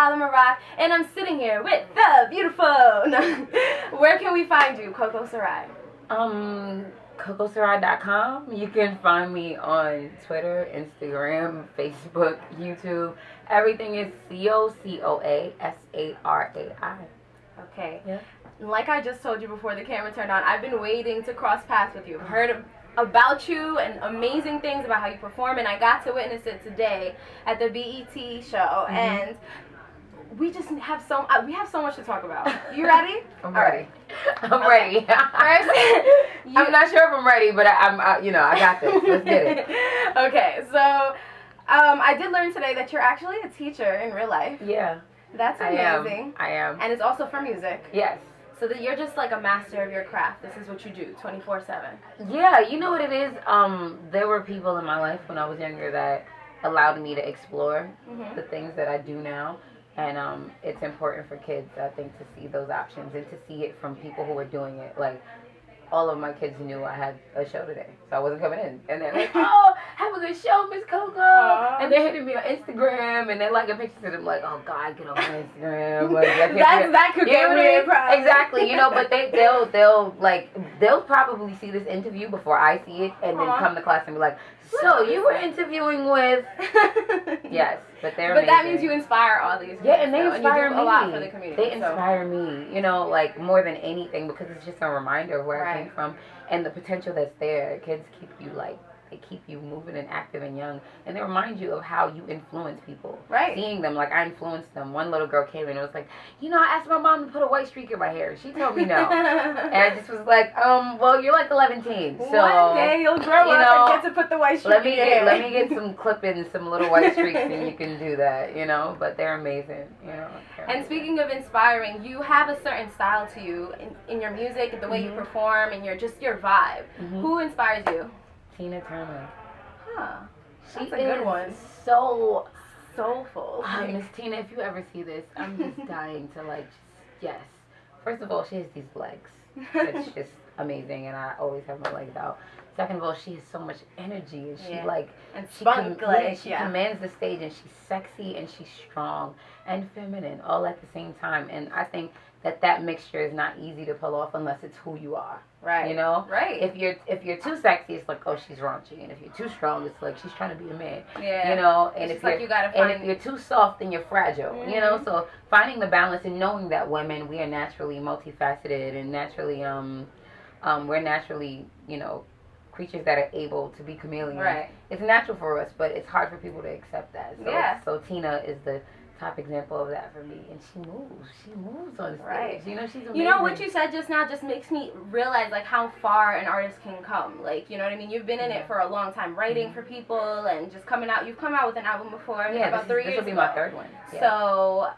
Hala Maroc, and I'm sitting here with the beautiful. Where can we find you, Cocoa Sorai? CocoaSorai.com. You can find me on Twitter, Instagram, Facebook, YouTube. Everything is CocoaSorai. Okay. Yeah. Like I just told you before the camera turned on, I've been waiting to cross paths with you. I've heard about you and amazing things about how you perform, and I got to witness it today at the BET show. And we just have so much to talk about. You ready? I'm ready. Right. I'm ready. First, I'm not sure if I'm ready, but I got this. Let's get it. Okay, so I did learn today that you're actually a teacher in real life. Yeah. That's amazing. I am. And it's also for music. Yes. So that you're just like a master of your craft. This is what you do 24/7. Yeah, you know what it is? There were people in my life when I was younger that allowed me to explore the things that I do now. And it's important for kids, I think, to see those options and to see it from people who are doing it. Like, all of my kids knew I had a show today, so I wasn't coming in. And they're like, oh, have a good show, Miss Coco. And they're hitting me on Instagram, and they're liking pictures of them like, oh, God, get on my Instagram. Like, that could get me proud. Exactly, but they'll probably see this interview before I see it, and then come to class and be like, so you were interviewing with... Yes, but they're amazing. That means you inspire all these kids. Yeah, and they inspire and you do me. a lot for the community. They inspire me, like more than anything, because it's just a reminder of where I came from and the potential that's there. Kids keep you they keep you moving and active and young, and they remind you of how you influence people. Right. Seeing them, like I influenced them. One little girl came in and was like, I asked my mom to put a white streak in my hair. She told me no. And I just was like, well, you're like 11 teen. So one day you'll grow up and get to put the white streak in your hair. Let me get some clip-ins, some little white streaks, and you can do that, But they're amazing, And speaking of inspiring, you have a certain style to you in your music, the way you perform, and your vibe. Who inspires you? Tina Turner. Huh. That's a good one. So soulful. Miss Tina, if you ever see this, I'm just dying to yes. First of all, she has these legs. It's just amazing, and I always have my legs out. Second of all, she has so much energy, and she she commands the stage, and she's sexy, and she's strong and feminine all at the same time. And I think that mixture is not easy to pull off unless it's who you are. Right. Right. If you're too sexy, it's like, oh, she's raunchy, and if you're too strong, it's like she's trying to be a man. Yeah. And if you're too soft, then you're fragile. So finding the balance and knowing that women, we are naturally multifaceted and naturally we're naturally creatures that are able to be chameleons. Right. It's natural for us, but it's hard for people to accept that. So, So Tina is the top example of that for me, and she moves on stage. Right. She's amazing. What you said just now just makes me realize how far an artist can come. You know what I mean? You've been in it for a long time, writing for people and just coming out. You've come out with an album before, about 3 years ago. This will be my third one. Yeah. So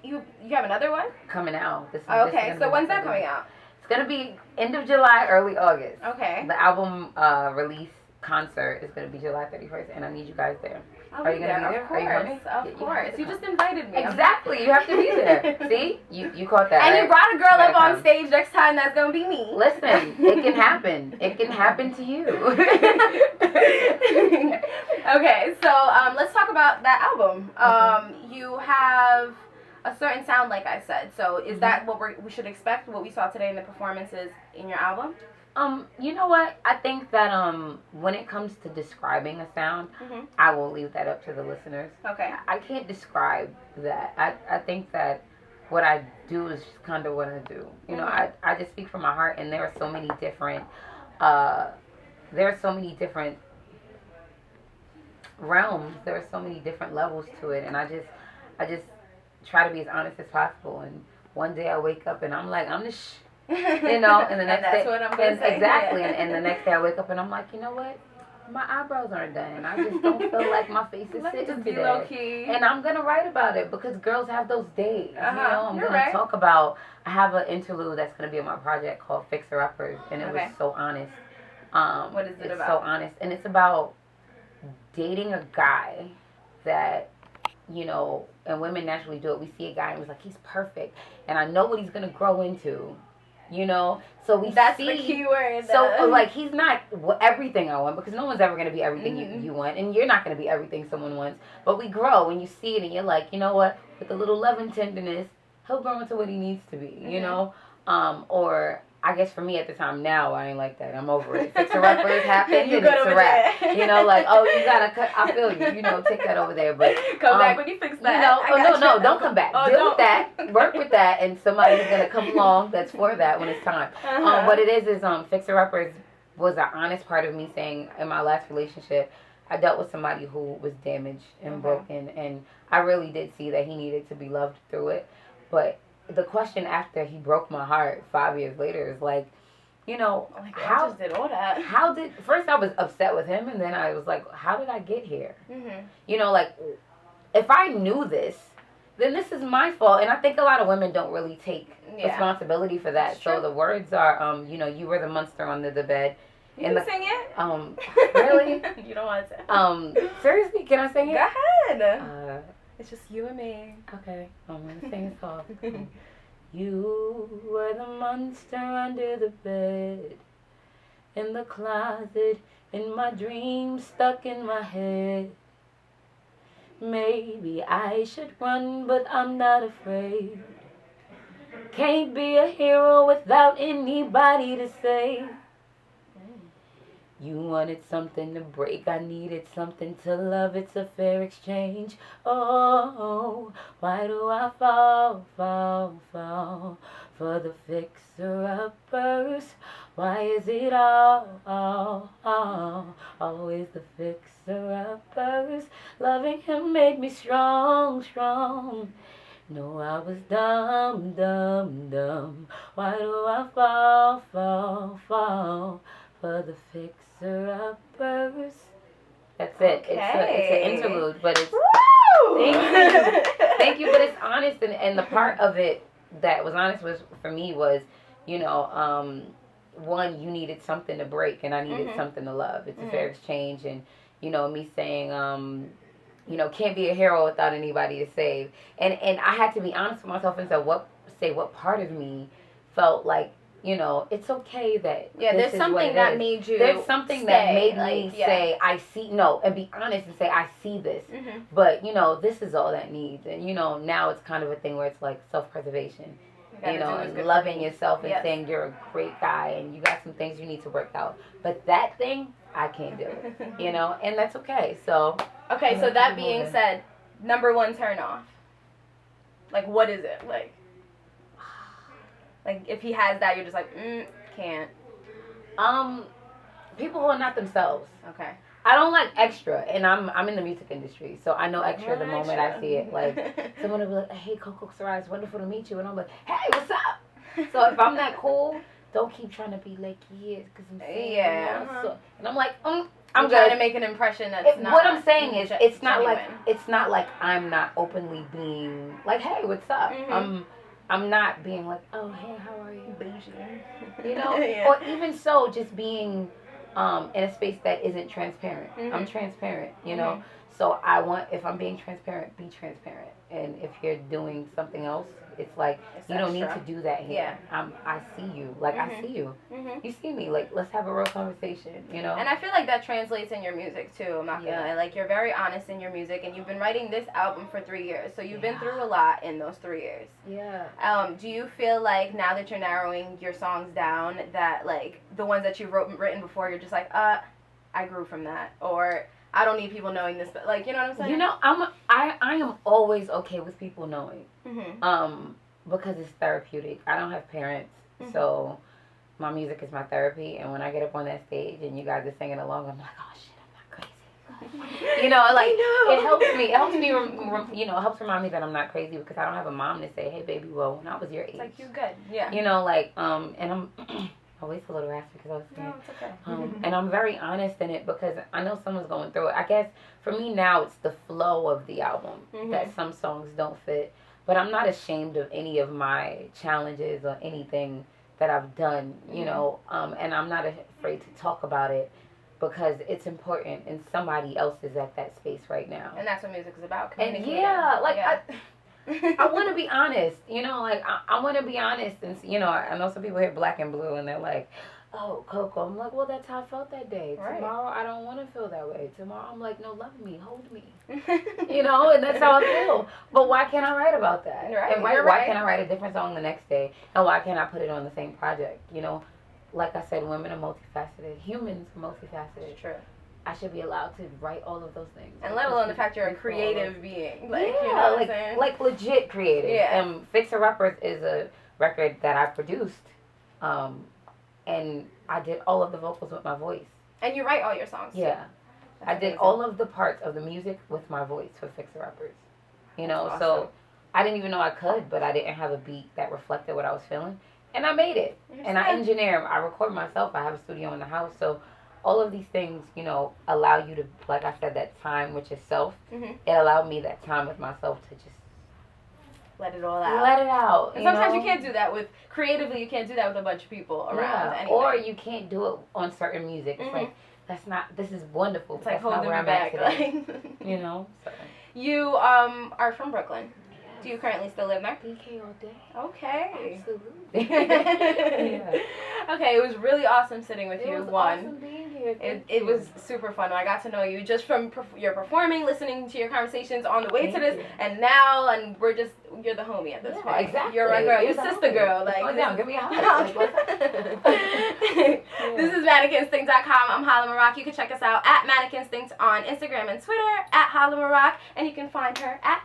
you have another one coming out. Okay, so when's that coming out? It's gonna be end of July, early August. Okay. The album release concert is gonna be July 31st, and I need you guys there. Are you gonna be there? Of course. You just invited me. Exactly. You have to be there. See? You caught that. And right? you brought a girl up on stage next time. That's gonna be me. Listen, it can happen. It can happen to you. Okay, so let's talk about that album. You have a certain sound, like I said. So is that what we should expect? What we saw today in the performances in your album? You know what? I think that when it comes to describing a sound, I will leave that up to the listeners. Okay. I can't describe that. I think that what I do is just kind of what I do. I just speak from my heart, and there are so many different realms. There are so many different levels to it, and I just try to be as honest as possible. And one day I wake up and I'm like, I'm the and the next day, what I'm gonna say. Exactly. And the next day I wake up and I'm like, you know what? My eyebrows aren't done. I just don't feel like my face is sitting today. Low key. And I'm gonna write about it because girls have those days. I'm gonna talk about. I have an interlude that's gonna be in my project called Fixer Uppers, and it was so honest. What is it about? It's so honest, and it's about dating a guy that. And women naturally do it. We see a guy and we're like, he's perfect, and I know what he's gonna grow into. you know? So That's the key word. So, like, he's not everything I want, because no one's ever going to be everything you want, and you're not going to be everything someone wants. But we grow, and you see it, and you're like, you know what? With a little love and tenderness, he'll grow into what he needs to be, you know? Or I guess for me at the time now, I ain't like that. I'm over it. Fixer-uppers happen, and it's a wrap. You know, like, oh, you got to cut. I feel you. You know, take that over there. But come back when you fix that. You know, no, don't come back. Deal with that. Work with that, and somebody's going to come along that's for that when it's time. What it is Fixer-uppers was an honest part of me saying in my last relationship, I dealt with somebody who was damaged and broken, and I really did see that he needed to be loved through it. But the question after he broke my heart 5 years later is like, you know, how just did all that? First I was upset with him, and then I was like, how did I get here? You know, like, if I knew this, then this is my fault. And I think a lot of women don't really take responsibility for that. So the words are, you know, you were the monster under the bed. You can sing it? Really? You don't want to. Seriously, can I sing it? Go ahead. It's just you and me. Okay, I'm going to sing a song. You were the monster under the bed, in the closet, in my dreams, stuck in my head. Maybe I should run, but I'm not afraid. Can't be a hero without anybody to save. You wanted something to break, I needed something to love, it's a fair exchange. Oh, why do I fall for the fixer-uppers? Why is it always the fixer-uppers? Loving him made me strong. No, I was dumb. Why do I fall for the fixer-uppers? That's it. Okay. It's an interlude, but it's... Woo! Thank you, but it's honest, and the part of it that was honest for me was, you know, one, you needed something to break, and I needed something to love. It's a fair exchange, and, you know, me saying, you know, can't be a hero without anybody to save. And I had to be honest with myself and say what part of me felt like, you know, it's okay that there's something that made you there's something that made me say, I see, no, and be honest and say, I see this. But, you know, this is all that needs. And, you know, now it's kind of a thing where it's like self-preservation. You know, and loving yourself and saying you're a great guy and you got some things you need to work out. But that thing, I can't do it. You know, and that's okay. So... Okay, so that being said, number one turn off. Like, what is it? Like if he has that, you're just like, can't. People who are not themselves. Okay. I don't like extra, and I'm in the music industry, so I know extra the moment I see it. Like, someone will be like, hey, Cocoa Sorai, it's wonderful to meet you, and I'm like, hey, what's up? So if I'm that cool, don't keep trying to be like he is, because I'm saying, so, and I'm like, I'm trying to make an impression that's not. What I'm saying is, it's not like I'm not openly being like, hey, what's up? I'm not being like, oh, hey, how are you? You know, or even so, just being in a space that isn't transparent. I'm transparent, you know. So I want, if I'm being transparent, be transparent. And if you're doing something else, it's like, you don't need to do that here. I see you. Like, I see you. You see me. Like, let's have a real conversation, you know? And I feel like that translates in your music, too. I'm not gonna lie. Like, you're very honest in your music, and you've been writing this album for 3 years. So you've been through a lot in those 3 years. Do you feel like now that you're narrowing your songs down, that, like, the ones that you've written before, you're just like, I grew from that? Or... I don't need people knowing this, but like, you know what I'm saying? You know, I am always okay with people knowing, because it's therapeutic. I don't have parents, so my music is my therapy. And when I get up on that stage and you guys are singing along, I'm like, oh shit, I'm not crazy. You know, like it helps me. It helps me. You know, it helps remind me that I'm not crazy, because I don't have a mom to say, hey, baby, well, when I was your age, it's like you're good. Yeah. You know, like and I'm. Always a little raspy because I was saying. No, it's okay. And I'm very honest in it, because I know someone's going through it. I guess for me now, it's the flow of the album that some songs don't fit. But I'm not ashamed of any of my challenges or anything that I've done, you know. And I'm not afraid to talk about it, because it's important, and somebody else is at that space right now. And that's what music is about. And I want to be honest, you know, like I want to be honest, and you know, I know some people hear black and blue and they're like, "Oh, Coco." I'm like, "Well, that's how I felt that day. Right. Tomorrow, I don't want to feel that way. Tomorrow, I'm like, no, love me, hold me, you know, and that's how I feel. But why can't I write about that? Right. And why can't I write a different song the next day? And why can't I put it on the same project? You know, like I said, women are multifaceted. Humans are multifaceted. It's true. I should be allowed to write all of those things. And let alone the fact you're a creative being. Like, yeah, you know what I'm saying? Like legit creative. Yeah. Fixer Uppers is a record that I produced. And I did all of the vocals with my voice. And you write all your songs. Yeah. That's I did amazing. all of the parts of the music with my voice for Fixer Uppers. You know, That's so awesome. I didn't even know I could, but I didn't have a beat that reflected what I was feeling. And I made it. And I engineer, I record myself. I have a studio in the house. So all of these things, you know, allow you to, like I said, that time with yourself. Mm-hmm. It allowed me that time with myself to just let it all out. let it out. And sometimes you can't do that with, creatively, you can't do that with a bunch of people around. Yeah. Anyway. Or you can't do it on certain music. It's like, that's not, this is wonderful. It's like that's not holding where me I'm at back. today. Like, You know? So. you are from Brooklyn. Do you currently still live there? BK all day. Okay. Absolutely. Yeah. Okay, it was really awesome sitting with you. It was awesome being here. It was super fun. I got to know you just from your performing, listening to your conversations on the way to this, and now, and you're the homie at this point. Exactly. You're my girl. You're sister girl. Like, oh, down, give me a hug. This is ManicInstinct.com. I'm Hala Maroc. You can check us out at Manic Instinct on Instagram and Twitter at Hala Maroc, and you can find her at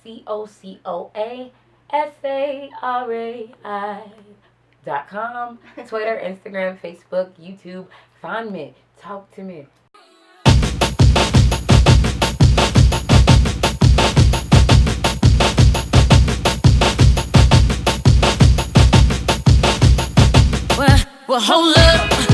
CocoaSorai.com. Twitter, Instagram, Facebook, YouTube. Find me. Talk to me. Well, hold up.